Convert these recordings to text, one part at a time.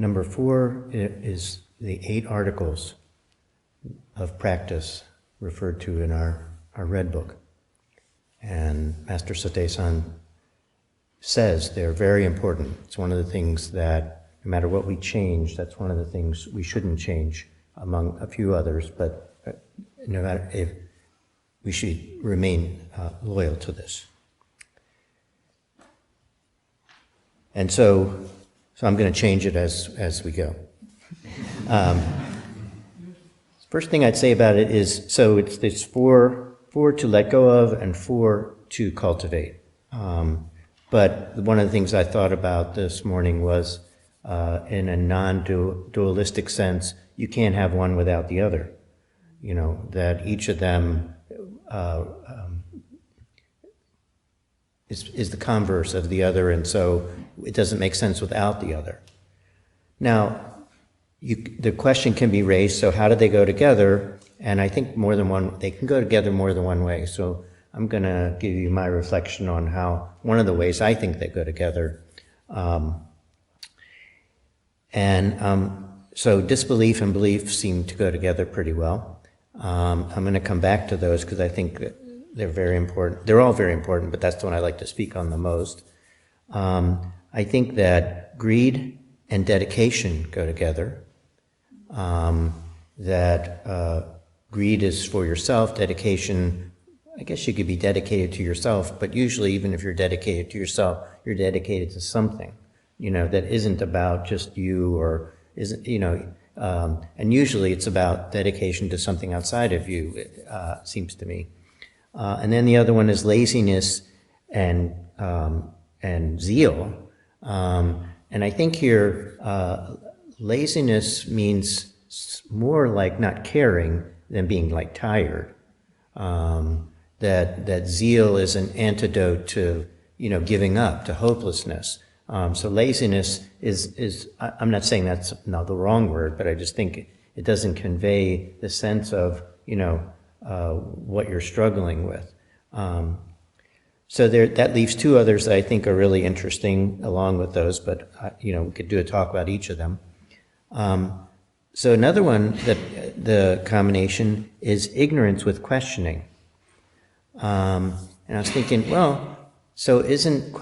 number 4 is the 8 articles of practice referred to in our Red Book. And Master Sotaesan says they're very important. It's one of the things that, no matter what we change, that's one of the things we shouldn't change among a few others, but no matter if we should remain loyal to this. And so I'm going to change it as we go. First thing I'd say about it is, so it's four to let go of and 4 to cultivate. But one of the things I thought about this morning was, in a non-dualistic sense, you can't have one without the other. You know, that each of them is the converse of the other, and so it doesn't make sense without the other. Now, the question can be raised, so how do they go together? And I think they can go together more than one way. So I'm going to give you my reflection on how, one of the ways I think they go together. So disbelief and belief seem to go together pretty well. I'm going to come back to those because I think that they're very important. They're all very important, but that's the one I like to speak on the most. I think that greed and dedication go together. Greed is for yourself, dedication, I guess you could be dedicated to yourself, but usually even if you're dedicated to yourself, you're dedicated to something, you know, that isn't about just you or isn't, you know, and usually it's about dedication to something outside of you, it seems to me. And then the other one is laziness and zeal. And I think here, laziness means more like not caring than being like tired. That zeal is an antidote to, you know, giving up, to hopelessness. So laziness is, I'm not saying that's not the wrong word, but I just think it doesn't convey the sense of, you know, what you're struggling with. So that leaves 2 others that I think are really interesting along with those, but, you know, we could do a talk about each of them. So another one, that the combination is ignorance with questioning. And I was thinking, well, so isn't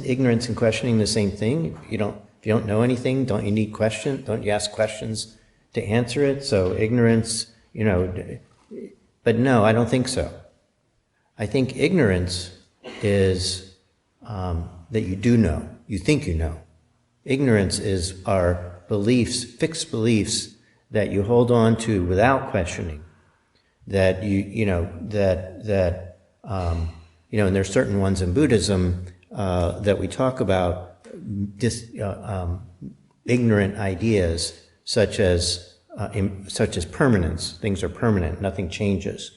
ignorance and questioning the same thing? If you don't know anything, don't you need questions? Don't you ask questions to answer it? So ignorance, you know, but no, I don't think so. I think ignorance is that you do know, you think you know. Ignorance is our beliefs, fixed beliefs that you hold on to without questioning. That and there's certain ones in Buddhism that we talk about, ignorant ideas such as permanence. Things are permanent, nothing changes.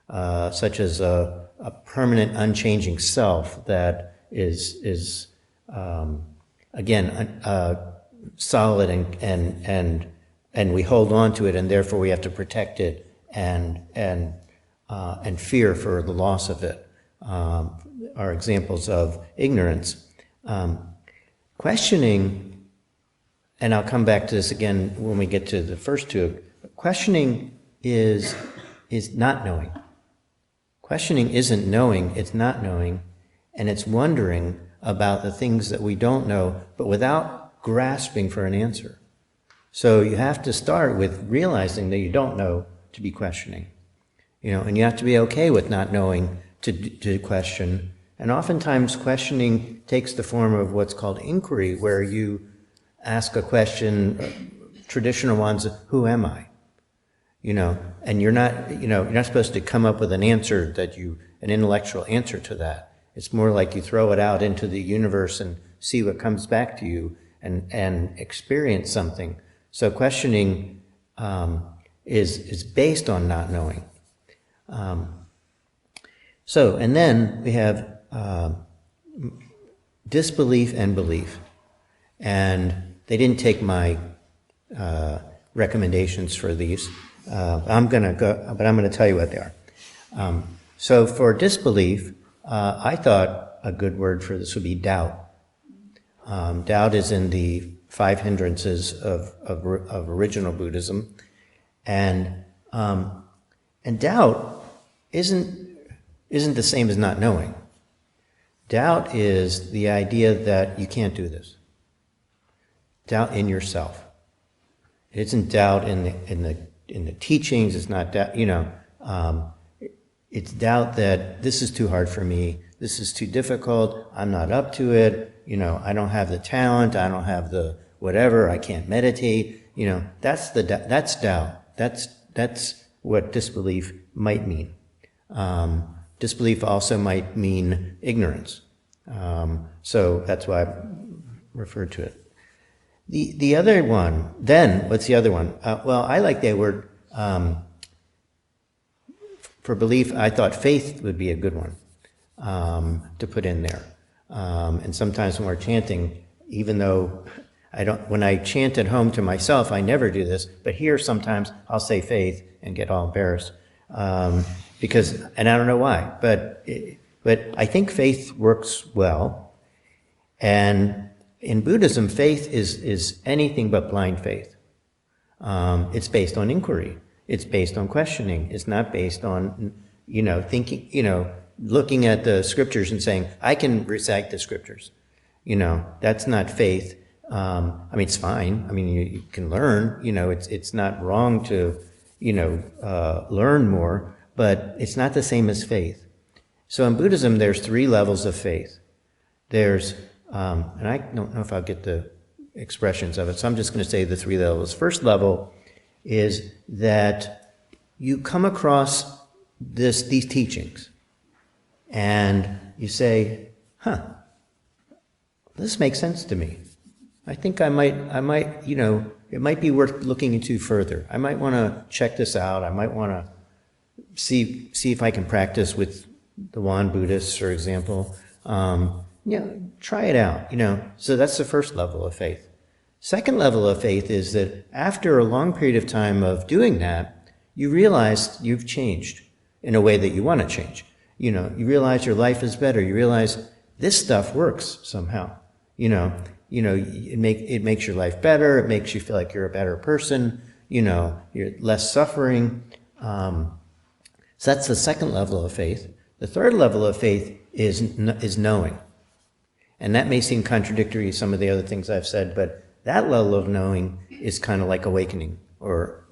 Such as a permanent, unchanging self that is solid and we hold on to it, and therefore we have to protect it and fear for the loss of it. Are examples of ignorance. Questioning, and I'll come back to this again when we get to the first 2. Questioning is not knowing. Questioning isn't knowing, it's not knowing, and it's wondering about the things that we don't know, but without grasping for an answer. So you have to start with realizing that you don't know to be questioning, you know, and you have to be okay with not knowing to question. And oftentimes questioning takes the form of what's called inquiry, where you ask a question, traditional ones, who am I? You know, and you're not supposed to come up with an answer an intellectual answer to that. It's more like you throw it out into the universe and see what comes back to you and experience something. So questioning is based on not knowing. And then we have disbelief and belief. And they didn't take my recommendations for these. I'm going to tell you what they are. So for disbelief, I thought a good word for this would be doubt. Doubt is in the 5 hindrances of original Buddhism, and doubt isn't the same as not knowing. Doubt is the idea that you can't do this. Doubt in yourself. It isn't doubt in the teachings. It's not doubt. It's doubt that this is too hard for me. This is too difficult. I'm not up to it. I don't have the talent. I don't have the whatever. I can't meditate. That's doubt. That's what disbelief might mean. Disbelief also might mean ignorance. So that's why I referred to it. The other one, then, what's the other one? Well, I like that word, for belief, I thought faith would be a good one to put in there. And sometimes when we're chanting, even though when I chant at home to myself, I never do this, but here sometimes I'll say faith and get all embarrassed. Because, and I don't know why, but I think faith works well. And in Buddhism, faith is anything but blind faith. It's based on inquiry. It's based on questioning. It's not based on, thinking, looking at the scriptures and saying, I can recite the scriptures. That's not faith. It's fine. You can learn, it's not wrong to, learn more, but it's not the same as faith. So in Buddhism, there's 3 levels of faith. There's, and I don't know if I'll get the expressions of it, so I'm just going to say the 3 levels. First level is that you come across these teachings, and you say, this makes sense to me. I think I might, it might be worth looking into further. I might want to check this out. I might want to see if I can practice with the Wan Buddhists, for example. Try it out, So that's the first level of faith. Second level of faith is that after a long period of time of doing that, you realize you've changed in a way that you want to change. You realize your life is better. You realize this stuff works somehow. It makes your life better. It makes you feel like you're a better person. You're less suffering. So that's the second level of faith. The third level of faith is knowing. And that may seem contradictory to some of the other things I've said, but that level of knowing is kind of like awakening or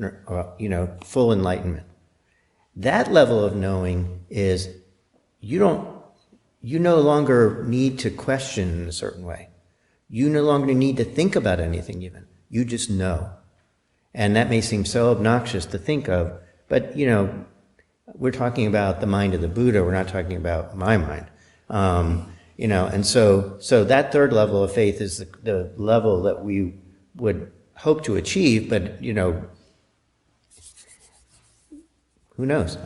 full enlightenment. That level of knowing is you no longer need to question in a certain way. You no longer need to think about anything even. You just know. And that may seem so obnoxious to think of, but we're talking about the mind of the Buddha. We're not talking about my mind. And so that third level of faith is the level that we would hope to achieve, but, who knows?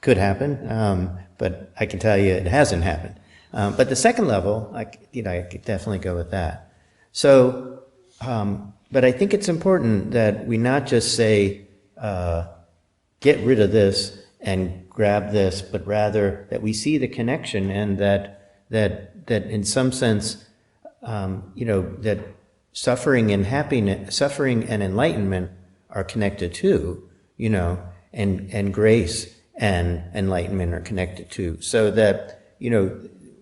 Could happen, but I can tell you it hasn't happened. But the second level, I could definitely go with that. So, but I think it's important that we not just say, get rid of this and grab this, but rather that we see the connection and that in some sense, that suffering and happiness, suffering and enlightenment are connected too, and grace and enlightenment are connected too. So that,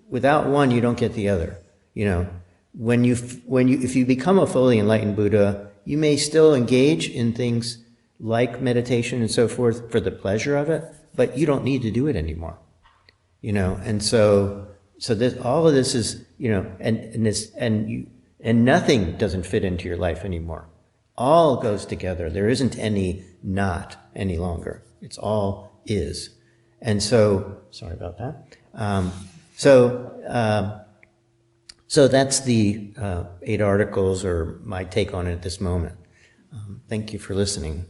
without one, you don't get the other. If you become a fully enlightened Buddha, you may still engage in things like meditation and so forth for the pleasure of it, but you don't need to do it anymore. And so this, all of this is, and nothing doesn't fit into your life anymore. All goes together. There isn't any not any longer. It's all is. And so, sorry about that. So that's the 8 articles, or my take on it at this moment. Thank you for listening.